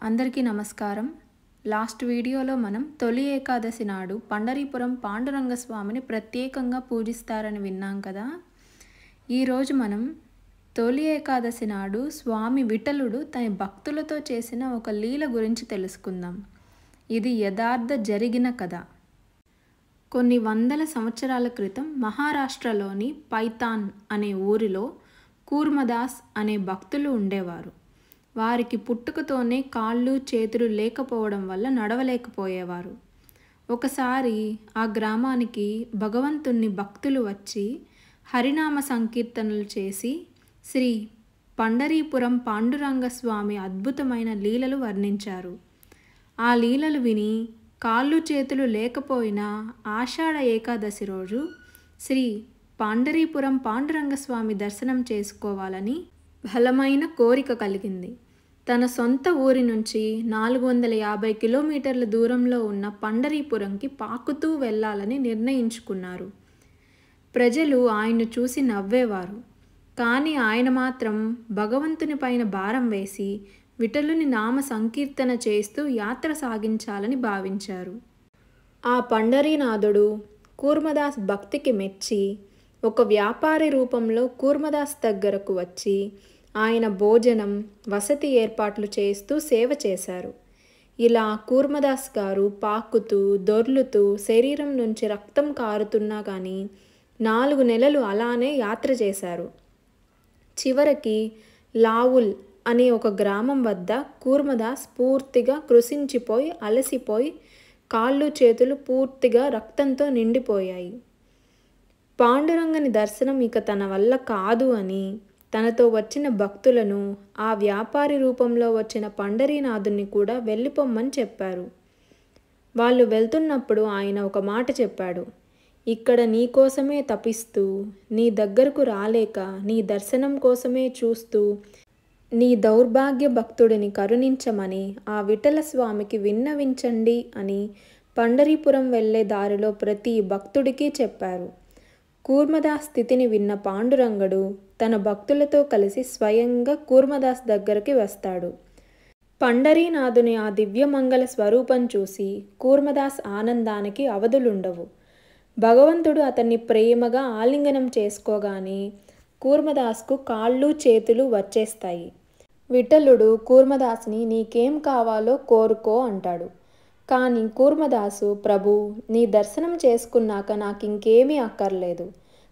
అందరికీ నమస్కారం. లాస్ట్ వీడియోలో మనం తొలి ఏకాదశి నాడు పండరీపురం పాండురంగ స్వామిని ప్రత్యేకంగా పూజిస్తారని విన్నాం కదా. ఈరోజు మనం తొలి ఏకాదశి నాడు స్వామి విఠలుడు తన భక్తులతో చేసిన ఒక లీల గురించి తెలుసుకుందాం. ఇది యథార్థ జరిగిన కథ. కొన్ని వందల సంవత్సరాల క్రితం మహారాష్ట్రలోని పైతాన్ అనే ఊరిలో కూర్మదాస్ అనే భక్తులు ఉండేవారు. వారికి పుట్టుకతోనే కాళ్ళు చేతులు లేకపోవడం వల్ల నడవలేకపోయేవారు. ఒకసారి ఆ గ్రామానికి భగవంతుని భక్తులు వచ్చి హరినామ సంకీర్తనలు చేసి శ్రీ పండరీపురం పాండురంగ స్వామి అద్భుతమైన లీలలు వర్ణించారు. ఆ లీలలు విని కాళ్ళు చేతులు లేకపోయినా ఆషాఢ ఏకాదశి రోజు శ్రీ పండరీపురం పాండురంగ స్వామి దర్శనం చేసుకోవాలని బలమైన కోరిక కలిగింది. తన సొంత ఊరి నుంచి 450 కిలోమీటర్ల దూరంలో ఉన్న పండరీపురంకి పాకుతూ వెళ్ళాలని నిర్ణయించుకున్నారు. ప్రజలు ఆయన్ను చూసి నవ్వేవారు. కానీ ఆయన మాత్రం భగవంతుని పైన భారం వేసి విఠలుని నామ సంకీర్తన చేస్తూ యాత్ర సాగించాలని భావించారు. ఆ పండరీనాథుడు కూర్మదాస్ భక్తికి మెచ్చి ఒక వ్యాపారి రూపంలో కూర్మదాస్ దగ్గరకు వచ్చి ఆయన భోజనం వసతి ఏర్పాట్లు చేస్తూ సేవ చేశారు. ఇలా కూర్మదాస్ గారు పాకుతూ దొర్లుతూ శరీరం నుంచి రక్తం కారుతున్నా కానీ 4 నెలలు అలానే యాత్ర చేశారు. చివరికి లావుల్ అనే ఒక గ్రామం వద్ద కూర్మదాస్ పూర్తిగా కృశించిపోయి అలసిపోయి కాళ్ళు చేతులు పూర్తిగా రక్తంతో నిండిపోయాయి. పాండురంగని దర్శనం ఇక తన వల్ల కాదు అని తనతో వచ్చిన భక్తులను ఆ వ్యాపారి రూపంలో వచ్చిన పండరీనాథుని కూడా వెళ్ళిపోమ్మని చెప్పారు. వాళ్ళు వెళ్తున్నప్పుడు ఆయన ఒక మాట చెప్పాడు. ఇక్కడ నీ కోసమే తపిస్తూ నీ దగ్గరకు రాలేక నీ దర్శనం కోసమే చూస్తూ నీ దౌర్భాగ్య భక్తుడిని కరుణించమని ఆ విఠల స్వామికి విన్నవించండి అని పండరీపురం వెళ్ళే దారిలో ప్రతి భక్తుడికి చెప్పారు. కూర్మదాస్ స్థితిని విన్న పాండురంగడు తన భక్తులతో కలిసి స్వయంగా కూర్మదాస్ దగ్గరికి వస్తాడు. పండరీనాథుని ఆ దివ్యమంగళ స్వరూపం చూసి కూర్మదాస్ ఆనందానికి అవధులుండవు. భగవంతుడు అతన్ని ప్రేమగా ఆలింగనం చేసుకోగానే కూర్మదాస్కు కాళ్ళు చేతులు వచ్చేస్తాయి. విఠలుడు కూర్మదాస్ని నీకేం కావాలో కోరుకో అంటాడు. కానీ కూర్మదాసు ప్రభు నీ దర్శనం చేసుకున్నాక నాకు ఇంకేమీ అక్కర్లేదు.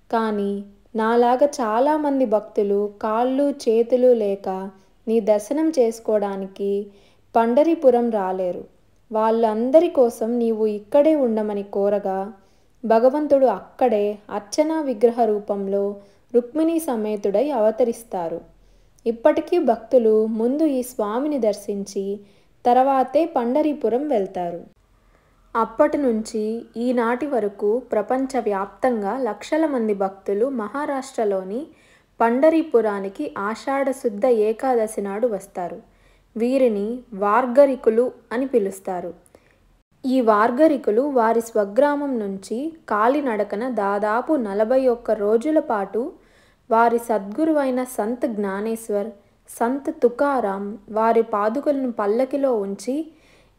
కానీ నాలాగా చాలామంది భక్తులు కాళ్ళు చేతులు లేక నీ దర్శనం చేసుకోవడానికి పండరీపురం రాలేరు. వాళ్ళందరి కోసం నీవు ఇక్కడే ఉండమని కోరగా భగవంతుడు అక్కడే అర్చనా విగ్రహ రూపంలో రుక్మిణీ సమేతుడై అవతరిస్తారు. ఇప్పటికీ భక్తులు ముందు ఈ స్వామిని దర్శించి తర్వాతే పండరీపురం వెళ్తారు. అప్పటి నుంచి ఈనాటి వరకు ప్రపంచవ్యాప్తంగా లక్షల మంది భక్తులు మహారాష్ట్రలోని పండరీపురానికి ఆషాఢ శుద్ధ ఏకాదశి నాడు వస్తారు. వీరిని వార్గరికులు అని పిలుస్తారు. ఈ వార్గరికులు వారి స్వగ్రామం నుంచి కాలినడకన దాదాపు 41 రోజుల పాటు వారి సద్గురువైన సంత్ జ్ఞానేశ్వర్, సంత్ తుకారాం వారి పాదుకలను పల్లకిలో ఉంచి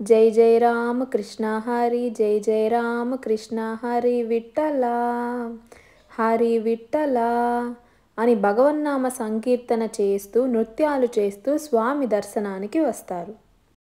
జై జై రామ కృష్ణ హరి జై జై రామ కృష్ణ హరి విఠల హరి విఠల అని భగవన్నామ సంకీర్తన చేస్తూ నృత్యాలు చేస్తూ స్వామి దర్శనానికి వస్తారు.